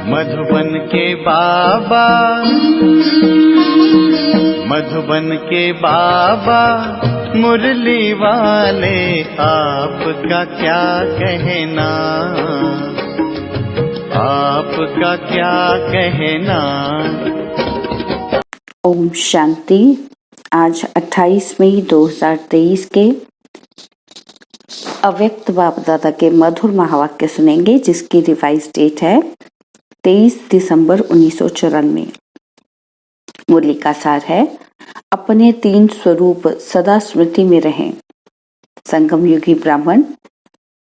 मधुबन के बाबा, मधुबन के बाबा मुरली वाले, आपका क्या कहना, आपका क्या कहना। ओम शांति। आज 28 मई 2023 के अव्यक्त बाप दादा के मधुर महावाक्य सुनेंगे, जिसकी रिवाइज डेट है 23 दिसंबर 1994। मुरली का सार है, अपने 3 स्वरूप सदा स्मृति में रहें। संगम युगी ब्राह्मण,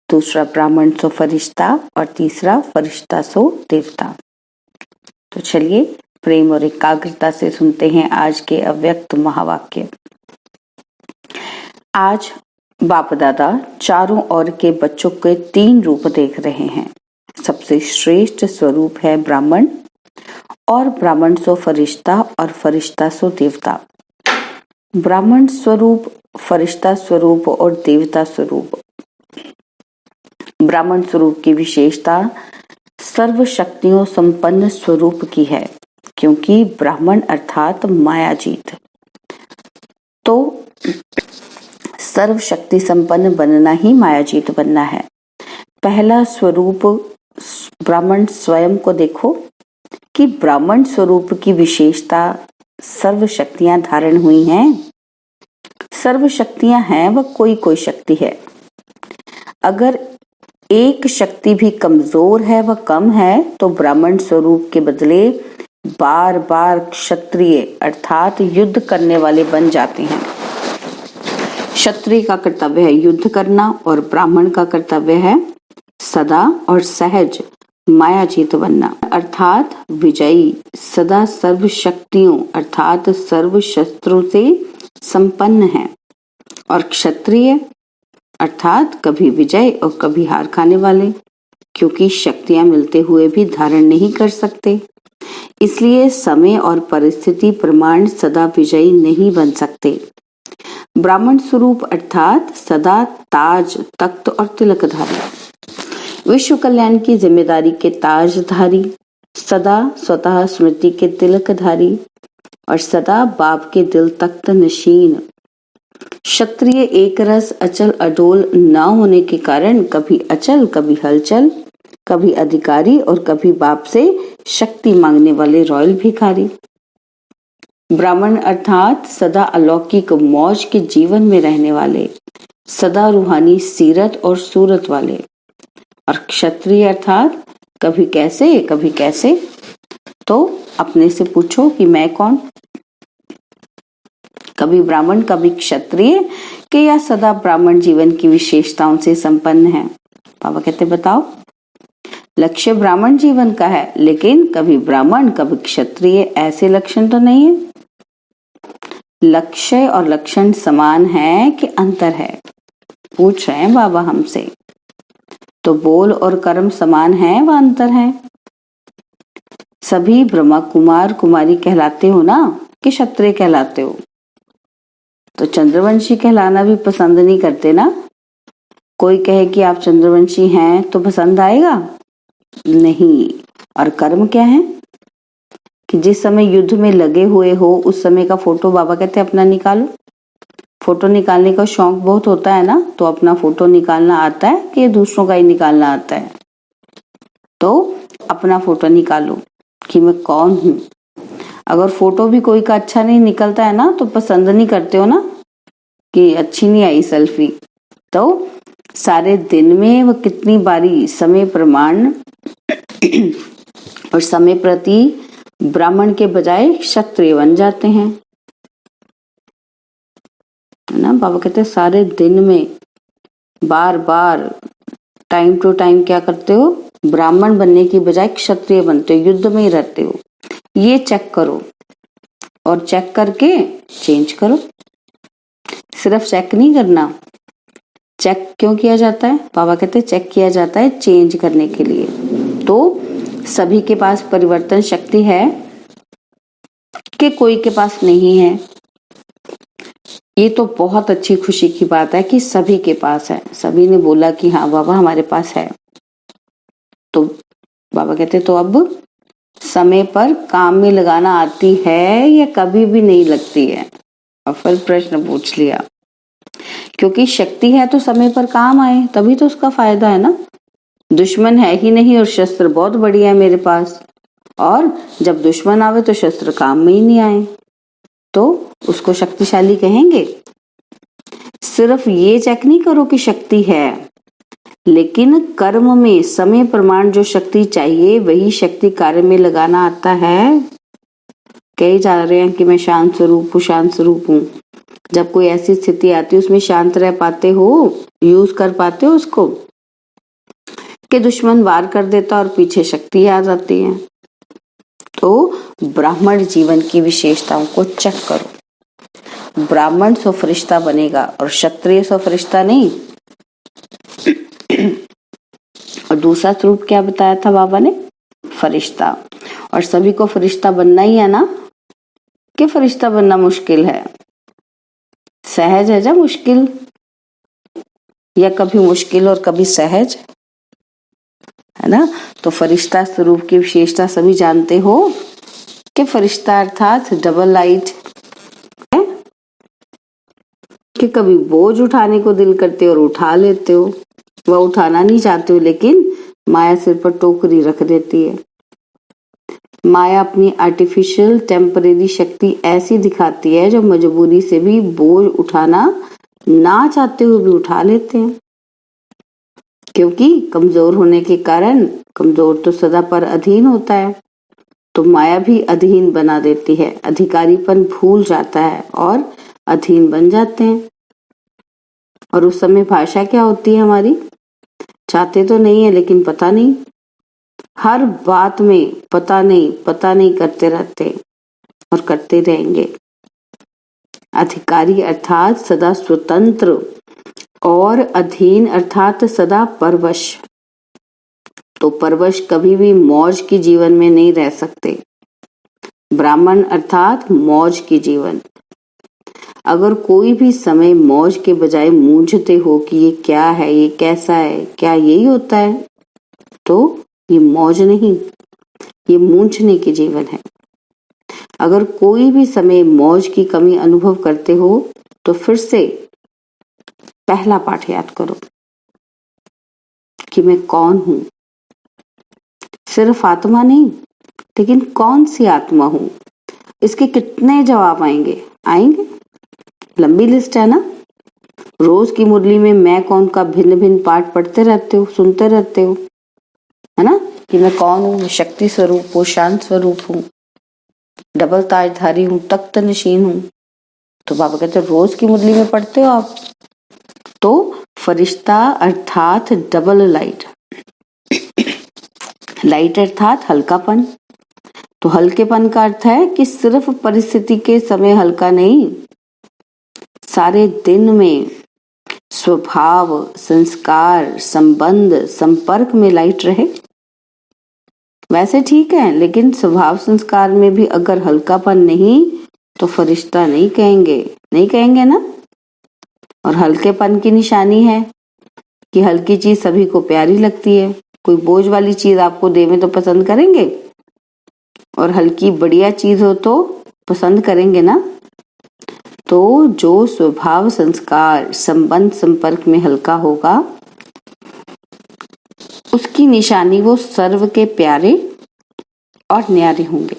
दूसरा ब्राह्मण सो फरिश्ता और तीसरा फरिश्ता सो देवता। तो चलिए प्रेम और एकाग्रता से सुनते हैं आज के अव्यक्त महावाक्य। आज बाप दादा चारों ओर के बच्चों के 3 रूप देख रहे हैं। सबसे श्रेष्ठ स्वरूप है ब्राह्मण, और ब्राह्मण सो फरिश्ता और फरिश्ता सो देवता। ब्राह्मण स्वरूप, फरिश्ता स्वरूप और देवता स्वरूप। ब्राह्मण स्वरूप की विशेषता सर्व शक्तियों संपन्न स्वरूप की है, क्योंकि ब्राह्मण अर्थात मायाजीत। तो सर्व शक्ति संपन्न बनना ही मायाजीत बनना है। पहला स्वरूप ब्राह्मण स्वयं को देखो कि ब्राह्मण स्वरूप की विशेषता सर्व शक्तियां धारण हुई हैं। सर्व शक्तियां हैं, वह कोई कोई शक्ति है। अगर एक शक्ति भी कमजोर है, वह कम है, तो ब्राह्मण स्वरूप के बदले बार बार क्षत्रिय अर्थात युद्ध करने वाले बन जाते हैं। क्षत्रिय का कर्तव्य है युद्ध करना, और ब्राह्मण का कर्तव्य है सदा और सहज मायाजीत बनना, अर्थात विजयी, सदा सर्व शक्तियों अर्थात सर्व शस्त्रों से संपन्न है। और क्षत्रिय अर्थात कभी विजय और कभी हार खाने वाले, क्योंकि शक्तियां मिलते हुए भी धारण नहीं कर सकते। इसलिए समय और परिस्थिति प्रमाण सदा विजयी नहीं बन सकते। ब्राह्मण स्वरूप अर्थात सदा ताज, तख्त और तिलकधारी, विश्व कल्याण की जिम्मेदारी के ताजधारी, सदा स्वतः स्मृति के तिलकधारी और सदा बाप के दिल तख्त नशीन। क्षत्रिय एक रस अचल अडोल न होने के कारण कभी अचल, कभी हलचल, कभी अधिकारी और कभी बाप से शक्ति मांगने वाले रॉयल भिखारी। ब्राह्मण अर्थात सदा अलौकिक मौज के जीवन में रहने वाले, सदा रूहानी सीरत और सूरत वाले। और क्षत्रिय अर्थात कभी कैसे कभी कैसे। तो अपने से पूछो कि मैं कौन, कभी ब्राह्मण कभी क्षत्रिय के या सदा ब्राह्मण जीवन की विशेषताओं से संपन्न है। पापा कहते बताओ, लक्ष्य ब्राह्मण जीवन का है, लेकिन कभी ब्राह्मण कभी क्षत्रिय ऐसे लक्षण तो नहीं है। लक्ष्य और लक्षण समान है कि अंतर है, पूछ रहे हैं बाबा हमसे। तो बोल और कर्म समान है व अंतर है। सभी ब्रह्मा कुमार कुमारी कहलाते हो ना, कि क्षत्रिय कहलाते हो? तो चंद्रवंशी कहलाना भी पसंद नहीं करते ना। कोई कहे कि आप चंद्रवंशी हैं तो पसंद आएगा? नहीं। और कर्म क्या है कि जिस समय युद्ध में लगे हुए हो उस समय का फोटो बाबा कहते अपना निकालो। फोटो निकालने का शौक बहुत होता है ना, तो अपना फोटो निकालना आता है कि दूसरों का ही निकालना आता है? तो अपना फोटो निकालो कि मैं कौन हूं। अगर फोटो भी कोई का अच्छा नहीं निकलता है ना, तो पसंद नहीं करते हो ना कि अच्छी नहीं आई सेल्फी। तो सारे दिन में वह कितनी बारी समय प्रमाण और समय प्रति ब्राह्मण के बजाय क्षत्रिय बन जाते हैं, है ना। बाबा कहते सारे दिन में बार बार टाइम टू टाइम क्या करते हो, ब्राह्मण बनने की बजाय क्षत्रिय बनते हो, युद्ध में ही रहते हो। ये चेक करो और चेक करके चेंज करो। सिर्फ चेक नहीं करना। चेक क्यों किया जाता है? बाबा कहते चेक किया जाता है चेंज करने के लिए। तो सभी के पास परिवर्तन शक्ति है कि कोई के पास नहीं है? ये तो बहुत अच्छी खुशी की बात है कि सभी के पास है। सभी ने बोला कि हाँ बाबा हमारे पास है। तो बाबा कहते तो अब समय पर काम में लगाना आती है या कभी भी नहीं लगती है? और फिर प्रश्न पूछ लिया, क्योंकि शक्ति है तो समय पर काम आए, तभी तो उसका फायदा है ना। दुश्मन है ही नहीं और शस्त्र बहुत बढ़िया है मेरे पास, और जब दुश्मन आवे तो शस्त्र काम में ही नहीं आए, तो उसको शक्तिशाली कहेंगे? सिर्फ ये चेक नहीं करो कि शक्ति है, लेकिन कर्म में समय प्रमाण जो शक्ति चाहिए वही शक्ति कार्य में लगाना आता है। कई जा रहे हैं कि मैं शांत स्वरूप हूँ। जब कोई ऐसी स्थिति आती है उसमें शांत रह पाते हो, यूज कर पाते हो उसको, कि दुश्मन वार कर देता और पीछे शक्ति आ जाती है। तो ब्राह्मण जीवन की विशेषताओं को चेक करो। ब्राह्मण सो फरिश्ता बनेगा और क्षत्रिय सो फरिश्ता नहीं। और दूसरा स्वरूप क्या बताया था बाबा ने? फरिश्ता। और सभी को फरिश्ता बनना ही है ना, कि फरिश्ता बनना मुश्किल है? सहज है या मुश्किल, या कभी मुश्किल और कभी सहज, है ना? तो फरिश्ता स्वरूप की विशेषता सभी जानते हो कि फरिश्ता अर्थात डबल लाइट है, कि कभी बोझ उठाने को दिल करते और उठा लेते हो, वह उठाना नहीं चाहते हो लेकिन माया सिर पर टोकरी रख देती है। माया अपनी आर्टिफिशियल टेम्परेरी शक्ति ऐसी दिखाती है जो मजबूरी से भी बोझ उठाना ना चाहते हुए भी उठा लेते हैं, क्योंकि कमजोर होने के कारण, कमजोर तो सदा पर अधीन होता है, तो माया भी अधीन बना देती है, अधिकारीपन भूल जाता है और अधीन बन जाते हैं। और उस समय भाषा क्या होती है हमारी? चाहते तो नहीं है लेकिन पता नहीं, हर बात में पता नहीं करते रहते और करते रहेंगे। अधिकारी अर्थात सदा स्वतंत्र और अधीन अर्थात सदा परवश। तो परवश कभी भी मौज की जीवन में नहीं रह सकते। ब्राह्मण अर्थात मौज की जीवन। अगर कोई भी समय मौज के बजाय मूंझते हो कि ये क्या है, ये कैसा है, क्या यही होता है, तो ये मौज नहीं, ये मूंझने की जीवन है। अगर कोई भी समय मौज की कमी अनुभव करते हो तो फिर से पहला पाठ याद करो कि मैं कौन हूं। सिर्फ आत्मा नहीं, लेकिन कौन सी आत्मा हूं, इसके कितने जवाब आएंगे? लंबी लिस्ट है ना। रोज की मुरली में मैं कौन का भिन्न भिन्न पाठ पढ़ते रहते हो, सुनते रहते हो, है ना, कि मैं कौन हूं, मैं शक्ति स्वरूप हूँ, शांत स्वरूप हूँ, डबल ताजधारी हूँ, तख्त नशीन हूँ। तो बाबा कहते रोज की मुरली में पढ़ते हो आप। तो फरिश्ता अर्थात डबल लाइट, लाइट अर्थात हल्कापन। तो हल्केपन का अर्थ है कि सिर्फ परिस्थिति के समय हल्का नहीं, सारे दिन में स्वभाव, संस्कार, संबंध, संपर्क में लाइट रहे। वैसे ठीक है, लेकिन स्वभाव संस्कार में भी अगर हल्कापन नहीं तो फरिश्ता नहीं कहेंगे ना। और हल्केपन की निशानी है कि हल्की चीज सभी को प्यारी लगती है। कोई बोझ वाली चीज आपको देवे तो पसंद करेंगे, और हल्की बढ़िया चीज हो तो पसंद करेंगे ना। तो जो स्वभाव, संस्कार, संबंध, संपर्क में हल्का होगा उसकी निशानी वो सर्व के प्यारे और न्यारे होंगे,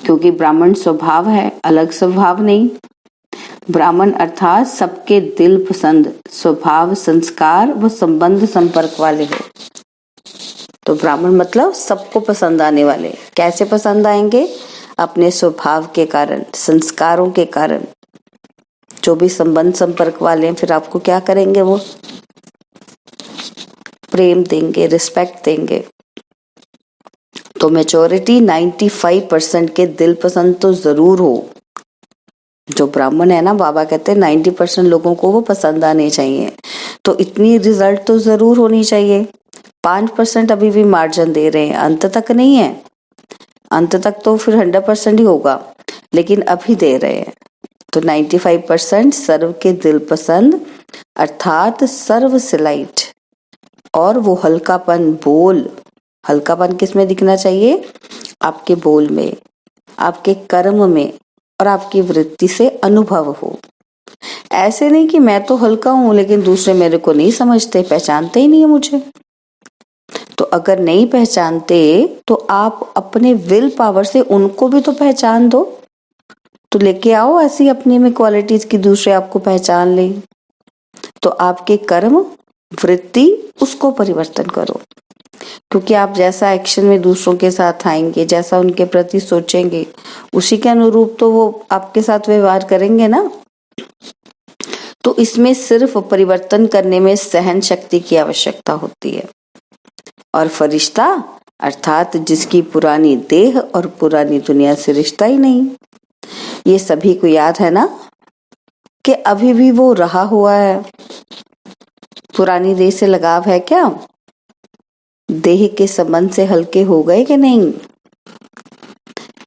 क्योंकि ब्राह्मण स्वभाव है, अलग स्वभाव नहीं। ब्राह्मण अर्थात सबके दिल पसंद स्वभाव, संस्कार व संबंध संपर्क वाले हो। तो ब्राह्मण मतलब सबको पसंद आने वाले। कैसे पसंद आएंगे? अपने स्वभाव के कारण, संस्कारों के कारण। जो भी संबंध संपर्क वाले हैं फिर आपको क्या करेंगे? वो प्रेम देंगे, रिस्पेक्ट देंगे। तो मेजॉरिटी 95% के दिल पसंद तो जरूर हो। जो ब्राह्मण है ना, बाबा कहते हैं 90% लोगों को वो पसंद आने चाहिए। तो इतनी रिजल्ट तो जरूर होनी चाहिए। 5% अभी भी मार्जिन दे रहे हैं, अंत तक नहीं है। अंत तक तो फिर 100% ही होगा, लेकिन अभी दे रहे हैं। तो 95% सर्व के दिल पसंद अर्थात सर्व से लाइट, और वो हल्कापन, बोल हल्कापन किस में दिखना चाहिए? आपके बोल में, आपके कर्म में और आपकी वृत्ति से अनुभव हो। ऐसे नहीं कि मैं तो हल्का हूं लेकिन दूसरे मेरे को नहीं समझते, पहचानते ही नहीं है मुझे। तो अगर नहीं पहचानते तो आप अपने विल पावर से उनको भी तो पहचान दो। तो लेके आओ ऐसी अपनी में क्वालिटीज की दूसरे आपको पहचान ले। तो आपके कर्म, वृत्ति, उसको परिवर्तन करो, क्योंकि आप जैसा एक्शन में दूसरों के साथ आएंगे, जैसा उनके प्रति सोचेंगे, उसी के अनुरूप तो वो आपके साथ व्यवहार करेंगे ना। तो इसमें सिर्फ परिवर्तन करने में सहन शक्ति की आवश्यकता होती है। और फरिश्ता अर्थात जिसकी पुरानी देह और पुरानी दुनिया से रिश्ता ही नहीं, ये सभी को याद है ना कि अभी भी वो रहा हुआ है। पुरानी देह से लगाव है क्या? देह के संबंध से हल्के हो गए कि नहीं?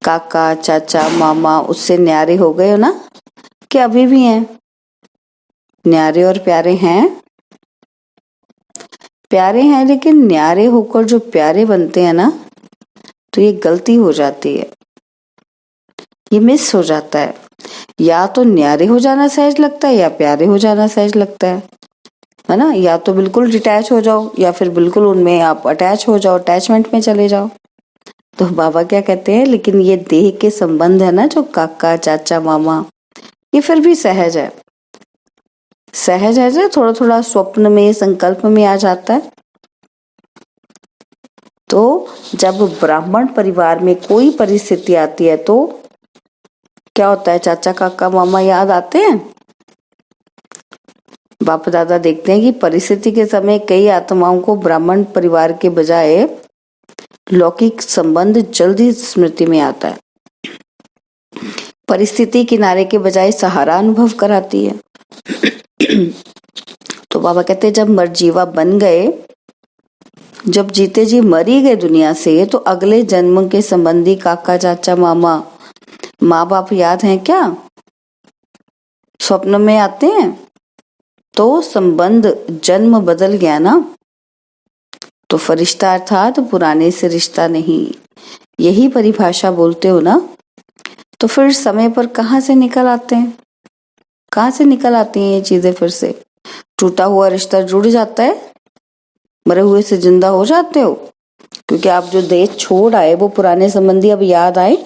काका, चाचा, मामा उससे न्यारे हो गए हो ना, कि अभी भी हैं? न्यारे और प्यारे हैं, प्यारे हैं, लेकिन न्यारे होकर जो प्यारे बनते हैं ना, तो ये गलती हो जाती है, ये मिस हो जाता है। या तो न्यारे हो जाना सहज लगता है या प्यारे हो जाना सहज लगता है ना। या तो बिल्कुल डिटैच हो जाओ या फिर बिल्कुल उनमें आप अटैच हो जाओ, अटैचमेंट में चले जाओ। तो बाबा क्या कहते हैं, लेकिन ये देह के संबंध है ना, जो काका, चाचा, मामा, ये फिर भी सहज है। सहज है जो थोड़ा थोड़ा स्वप्न में, संकल्प में आ जाता है। तो जब ब्राह्मण परिवार में कोई परिस्थिति आती है तो क्या होता है? चाचा, काका, मामा याद आते हैं। बाप दादा देखते हैं कि परिस्थिति के समय कई आत्माओं को ब्राह्मण परिवार के बजाय लौकिक संबंध जल्दी स्मृति में आता है। परिस्थिति किनारे के बजाय सहारा अनुभव कराती है। तो बाबा कहते हैं जब मरजीवा बन गए, जब जीते जी मरी गए दुनिया से, तो अगले जन्म के संबंधी काका, चाचा, मामा, माँ बाप याद हैं क्या? स्वप्न में आते हैं। तो संबंध जन्म बदल गया ना। तो फरिश्ता अर्थात पुराने से रिश्ता नहीं, यही परिभाषा बोलते हो ना। तो फिर समय पर कहाँ से निकल आते हैं? कहाँ से निकल आती हैं ये चीजें? फिर से टूटा हुआ रिश्ता जुड़ जाता है, मरे हुए से जिंदा हो जाते हो, क्योंकि आप जो देश छोड़ आए वो पुराने संबंधी अब याद आए?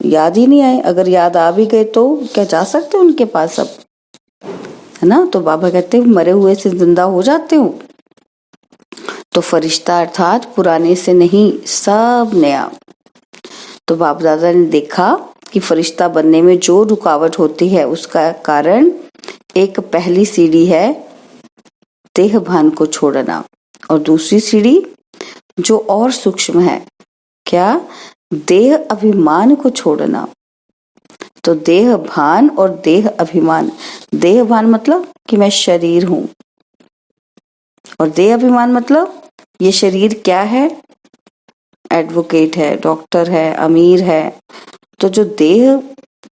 याद ही नहीं आए। अगर याद आ भी गए तो क्या जा सकते हो उनके पास अब, है ना। तो बाबा कहते हैं मरे हुए से जिंदा हो जाते हो। तो फरिश्ता अर्थात पुराने से नहीं, सब नया। तो बाप दादा ने देखा कि फरिश्ता बनने में जो रुकावट होती है उसका कारण एक पहली सीढ़ी है देह भान को छोड़ना, और दूसरी सीढ़ी जो और सूक्ष्म है, क्या? देह अभिमान को छोड़ना। तो देह भान और देह अभिमान, देह भान मतलब कि मैं शरीर हूं, और देह अभिमान मतलब ये शरीर क्या है? एडवोकेट है, डॉक्टर है, अमीर है। तो जो देह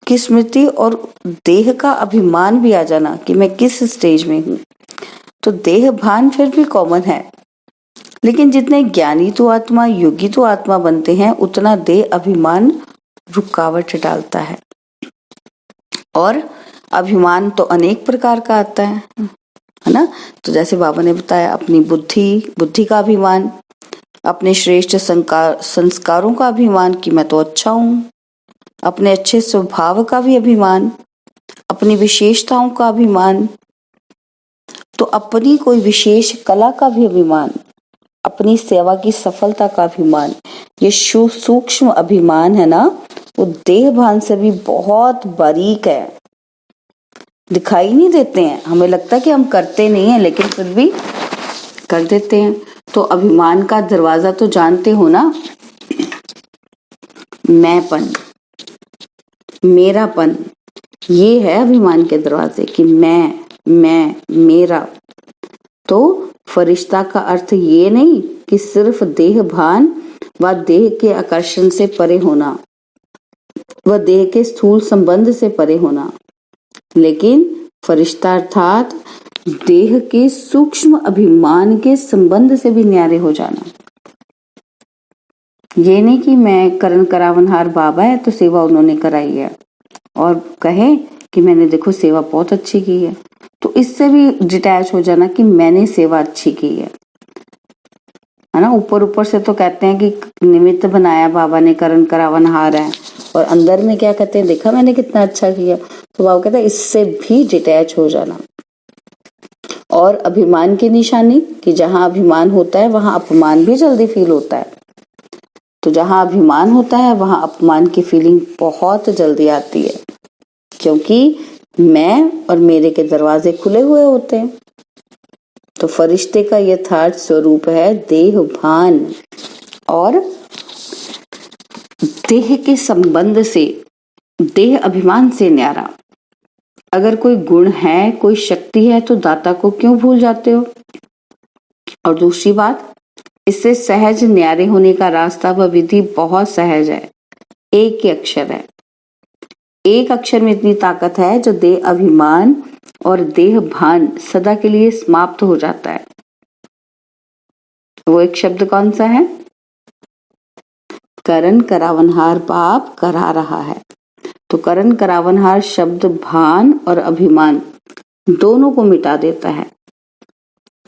की स्मृति और देह का अभिमान भी आ जाना कि मैं किस स्टेज में हूं, तो देह भान फिर भी कॉमन है। लेकिन जितने ज्ञानी तो आत्मा, योगी तो आत्मा बनते हैं, उतना देह अभिमान रुकावट डालता है। और अभिमान तो अनेक प्रकार का आता है ना। तो जैसे बाबा ने बताया, अपनी बुद्धि का अभिमान, अपने श्रेष्ठ संस्कारों का अभिमान कि मैं तो अच्छा हूं, अपने अच्छे स्वभाव का भी अभिमान, अपनी विशेषताओं का अभिमान, तो अपनी कोई विशेष कला का भी अभिमान, अपनी सेवा की सफलता का अभिमान। ये सूक्ष्म अभिमान है ना, वो देह भान से भी बहुत बारीक है, दिखाई नहीं देते हैं। हमें लगता है कि हम करते नहीं हैं, लेकिन फिर भी कर देते हैं। तो अभिमान का दरवाजा तो जानते हो ना, मैंपन, मेरापन, ये है अभिमान के दरवाजे कि मैं मेरा। तो फरिश्ता का अर्थ ये नहीं कि सिर्फ देह भान व देह के आकर्षण से परे होना, व देह के स्थूल संबंध से परे होना, लेकिन फरिश्ता अर्थात देह के सूक्ष्म अभिमान के संबंध से भी न्यारे हो जाना। ये नहीं कि मैं करण करावनहार बाबा है तो सेवा उन्होंने कराई है और कहे कि मैंने देखो सेवा बहुत अच्छी की है, तो इससे भी डिटैच हो जाना कि मैंने सेवा अच्छी की है ना। ऊपर ऊपर से तो कहते हैं कि निमित्त बनाया बाबा ने, करण करावनहार है, और अंदर में क्या कहते हैं, देखा मैंने कितना अच्छा किया। तो बाबा कहते हैं इससे भी डिटैच हो जाना। और अभिमान की निशानी कि जहां अभिमान होता है वहां अपमान भी जल्दी फील होता है। तो जहां अभिमान होता है वहां अपमान की फीलिंग बहुत जल्दी आती है, क्योंकि मैं और मेरे के दरवाजे खुले हुए होते हैं। तो फरिश्ते का यथार्थ स्वरूप है देह भान, और देह के संबंध से, देह अभिमान से न्यारा। अगर कोई गुण है, कोई शक्ति है, तो दाता को क्यों भूल जाते हो। और दूसरी बात, इससे सहज न्यारे होने का रास्ता व विधि बहुत सहज है। एक ही अक्षर है, एक अक्षर में इतनी ताकत है जो देह अभिमान और देह भान सदा के लिए समाप्त हो जाता है। वो एक शब्द कौन सा है? करण करावनहार बाप करा रहा है। तो करण करावनहार शब्द भान और अभिमान दोनों को मिटा देता है।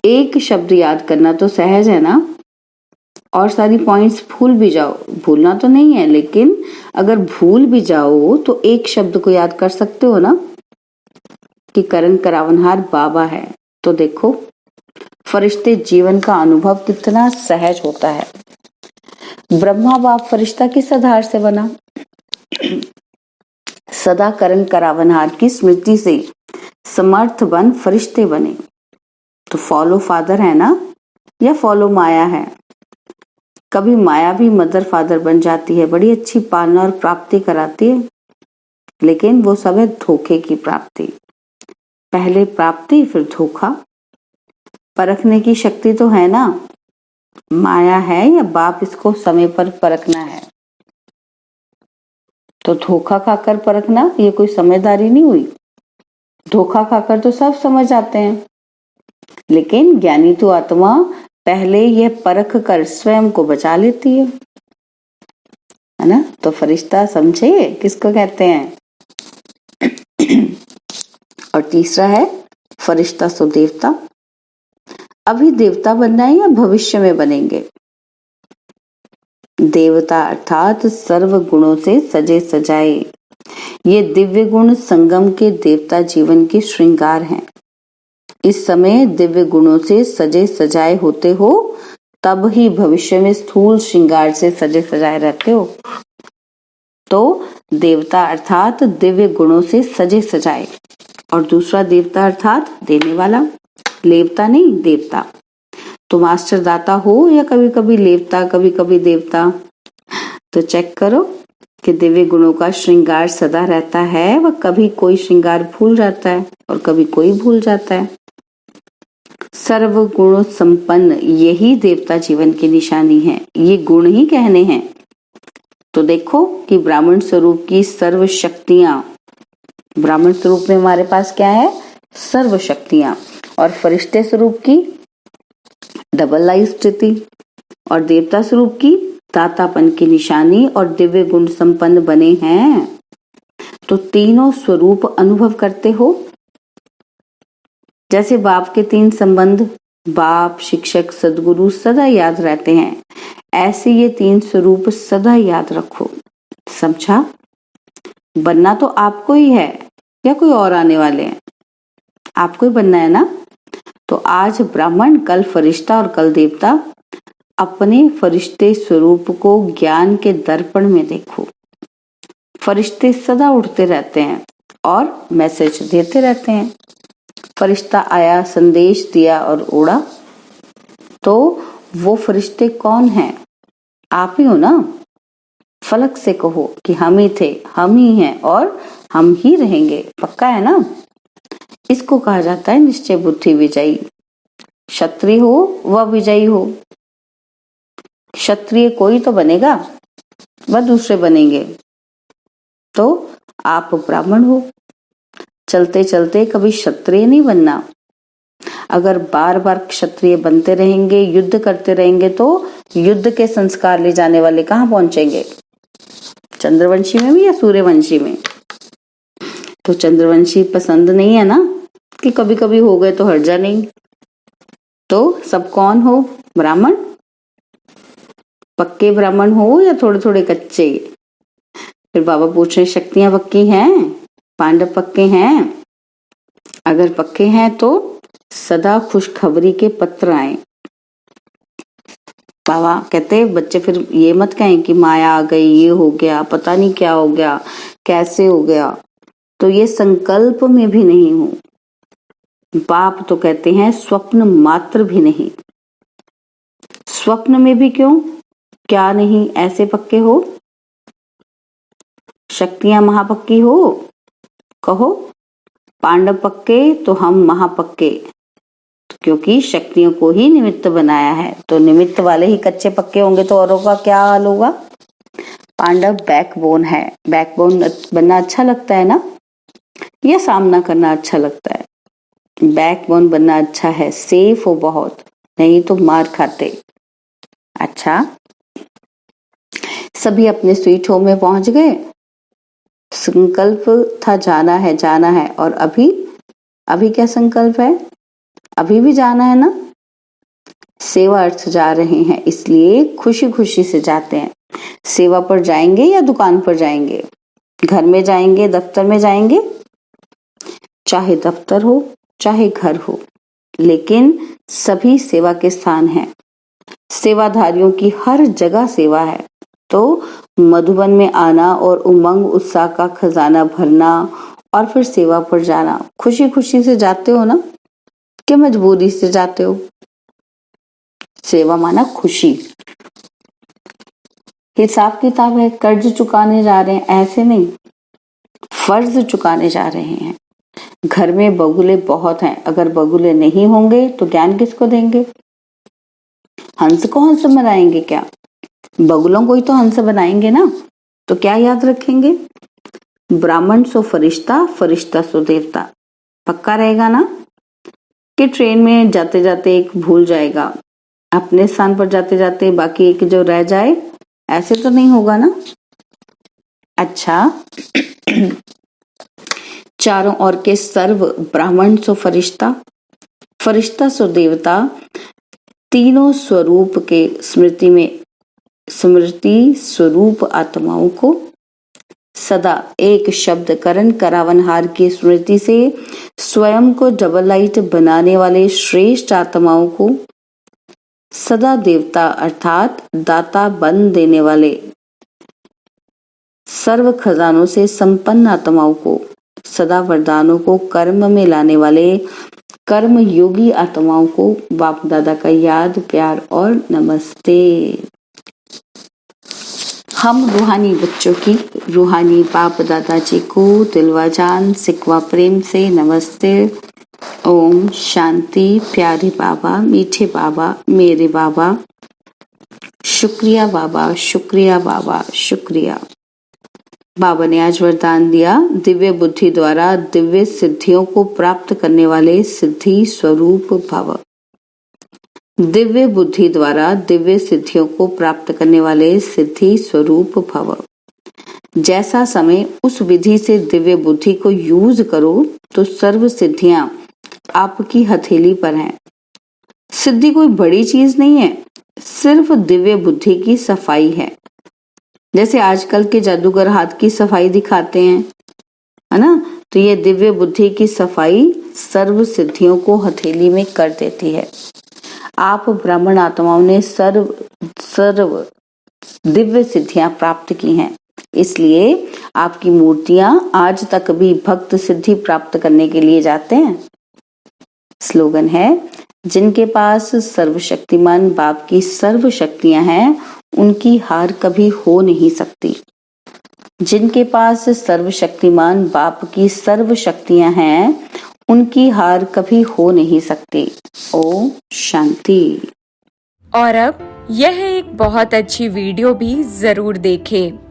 एक शब्द याद करना तो सहज है ना, और सारी पॉइंट्स भूल भी जाओ, भूलना तो नहीं है, लेकिन अगर भूल भी जाओ तो एक शब्द को याद कर सकते हो ना कि करण करावनहार बाबा है। तो देखो फरिश्ते जीवन का अनुभव कितना सहज होता है। ब्रह्मा बाप फरिश्ता किस आधार से बना? सदा करण करावनहार की स्मृति से समर्थ बन फरिश्ते बने। तो फॉलो फादर है ना, या फॉलो माया है? कभी माया भी मदर फादर बन जाती है, बड़ी अच्छी पालना और प्राप्ति कराती है, लेकिन वो सब है धोखे की प्राप्ति। पहले प्राप्ति फिर धोखा। परखने की शक्ति तो है ना, माया है या बाप इसको समय पर परखना है। तो धोखा खाकर परखना ये कोई समझदारी नहीं हुई। धोखा खाकर तो सब समझ आते हैं, लेकिन ज्ञानी तो आत्मा पहले यह परख कर स्वयं को बचा लेती है ना। तो फरिश्ता समझे किसको कहते हैं। और तीसरा है फरिश्ता सो देवता। अभी देवता बनना है या भविष्य में बनेंगे? देवता अर्थात सर्व गुणों से सजे सजाए। ये दिव्य गुण संगम के देवता जीवन के श्रृंगार हैं। इस समय दिव्य गुणों से सजे सजाए होते हो, तब ही भविष्य में स्थूल श्रृंगार से सजे सजाए रहते हो। तो देवता अर्थात दिव्य गुणों से सजे सजाए, और दूसरा देवता अर्थात देने वाला, लेवता नहीं देवता। तो मास्टर दाता हो या कभी कभी लेवता, कभी कभी देवता। तो चेक करो कि दिव्य गुणों का श्रृंगार सदा रहता है, वह कभी कोई श्रृंगार भूल जाता है और कभी कोई भूल जाता है। सर्व गुण संपन्न यही देवता जीवन की निशानी है, ये गुण ही कहने हैं। तो देखो कि ब्राह्मण स्वरूप की सर्व शक्तियां, ब्राह्मण स्वरूप में हमारे पास क्या है? सर्व शक्तियां। और फरिश्ते स्वरूप की डबल लाइफ स्थिति, और देवता स्वरूप की दातापन की निशानी, और दिव्य गुण संपन्न बने हैं। तो तीनों स्वरूप अनुभव करते हो। जैसे बाप के तीन संबंध, बाप, शिक्षक, सदगुरु सदा याद रहते हैं, ऐसे ये तीन स्वरूप सदा याद रखो। समझा? बनना तो आपको ही है या कोई और आने वाले हैं? आपको ही बनना है ना। तो आज ब्राह्मण, कल फरिश्ता और कल देवता। अपने फरिश्ते स्वरूप को ज्ञान के दर्पण में देखो। फरिश्ते सदा उठते रहते हैं और मैसेज देते रहते हैं। फरिश्ता आया, संदेश दिया और उड़ा। तो वो फरिश्ते कौन हैं? आप ही हो ना। फलक से कहो कि हम ही थे, हम ही हैं और हम ही रहेंगे। पक्का है ना। इसको कहा जाता है निश्चय बुद्धि विजयी। क्षत्रिय हो वह विजयी हो। क्षत्रिय कोई तो बनेगा, वह दूसरे बनेंगे। तो आप ब्राह्मण हो, चलते चलते कभी क्षत्रिय नहीं बनना। अगर बार बार क्षत्रिय बनते रहेंगे, युद्ध करते रहेंगे, तो युद्ध के संस्कार ले जाने वाले कहाँ पहुंचेंगे? चंद्रवंशी में भी या सूर्यवंशी में? तो चंद्रवंशी पसंद नहीं है ना कि कभी कभी हो गए तो हर्जा नहीं। तो सब कौन हो? ब्राह्मण। पक्के ब्राह्मण हो या थोड़े थोड़े कच्चे? फिर बाबा पूछ रहे, शक्तियां पक्की हैं? पांडव पक्के हैं? अगर पक्के हैं तो सदा खुशखबरी के पत्र आए। बाबा कहते बच्चे फिर ये मत कहें कि माया आ गई, ये हो गया, पता नहीं क्या हो गया, कैसे हो गया। तो ये संकल्प में भी नहीं हो। बाप तो कहते हैं स्वप्न मात्र भी नहीं। स्वप्न में भी क्यों? क्या नहीं ऐसे पक्के हो? शक्तियां महापक्की हो? कहो। पांडव पक्के तो हम महापक्के, क्योंकि शक्तियों को ही निमित्त बनाया है। तो निमित्त वाले ही कच्चे पक्के होंगे तो औरों का क्या हाल होगा? पांडव बैकबोन है। बैकबोन बनना अच्छा लगता है ना, या सामना करना अच्छा लगता है? बैकबोन बनना अच्छा है, सेफ हो बहुत, नहीं तो मार खाते। अच्छा, सभी अपने स्वीट होम में पहुंच गए। संकल्प था जाना है, जाना है। और अभी क्या संकल्प है? अभी भी जाना है ना। सेवा अर्थ जा रहे हैं, इसलिए खुशी खुशी से जाते हैं। सेवा पर जाएंगे या दुकान पर जाएंगे? घर में जाएंगे, दफ्तर में जाएंगे? चाहे दफ्तर हो चाहे घर हो, लेकिन सभी सेवा के स्थान हैं। सेवाधारियों की हर जगह सेवा है। तो मधुबन में आना और उमंग उत्साह का खजाना भरना और फिर सेवा पर जाना, खुशी खुशी से जाते हो ना कि मजबूरी से जाते हो? सेवा माना खुशी। हिसाब किताब है, कर्ज चुकाने जा रहे हैं, ऐसे नहीं, फर्ज चुकाने जा रहे हैं। घर में बगुले बहुत हैं, अगर बगुले नहीं होंगे तो ज्ञान किसको देंगे? हंस को हंस बनाएंगे क्या? बगुलों को ही तो हंस बनाएंगे ना। तो क्या याद रखेंगे? ब्राह्मण सो फरिश्ता, फरिश्ता सो देवता। पक्का रहेगा ना कि ट्रेन में जाते जाते एक भूल जाएगा, अपने स्थान पर जाते जाते बाकी एक जो रह जाए, ऐसे तो नहीं होगा ना। अच्छा, चारों ओर के सर्व ब्राह्मण सो फरिश्ता, फरिश्ता सो देवता, तीनों स्वरूप के स्मृति स्वरूप आत्माओं को सदा एक शब्द करण करावनहार की स्मृति से स्वयं को डबल लाइट बनाने वाले श्रेष्ठ आत्माओं को, सदा देवता अर्थात दाता बन देने वाले सर्व खजानों से संपन्न आत्माओं को, सदा वरदानों को कर्म में लाने वाले कर्म योगी आत्माओं को बाप दादा का याद, प्यार और नमस्ते। हम रूहानी बच्चों की रूहानी बाप दादा जी को दिलवा जान सिकवा प्रेम से नमस्ते। ओम शांति। प्यारे बाबा, मीठे बाबा, मेरे बाबा, शुक्रिया बाबा, शुक्रिया बाबा, शुक्रिया। बाबा ने आज वरदान दिया, दिव्य बुद्धि द्वारा दिव्य सिद्धियों को प्राप्त करने वाले सिद्धि स्वरूप भव। दिव्य बुद्धि द्वारा दिव्य सिद्धियों को प्राप्त करने वाले सिद्धि स्वरूप भव। जैसा समय उस विधि से दिव्य बुद्धि को यूज करो तो सर्व सिद्धियां आपकी हथेली पर हैं। सिद्धि कोई बड़ी चीज नहीं है, सिर्फ दिव्य बुद्धि की सफाई है। जैसे आजकल के जादूगर हाथ की सफाई दिखाते हैं, है ना, तो ये दिव्य बुद्धि की सफाई सर्व सिद्धियों को हथेली में कर देती है। आप ब्राह्मण आत्माओं ने सर्व दिव्य सिद्धियां प्राप्त की हैं, इसलिए आपकी मूर्तियां आज तक भी भक्त सिद्धि प्राप्त करने के लिए जाते हैं। स्लोगन है, जिनके पास सर्वशक्तिमान बाप की सर्व शक्तियां हैं उनकी हार कभी हो नहीं सकती। जिनके पास सर्वशक्तिमान बाप की सर्व शक्तियां हैं उनकी हार कभी हो नहीं सकती। ओम शांति। और अब यह एक बहुत अच्छी वीडियो भी जरूर देखें।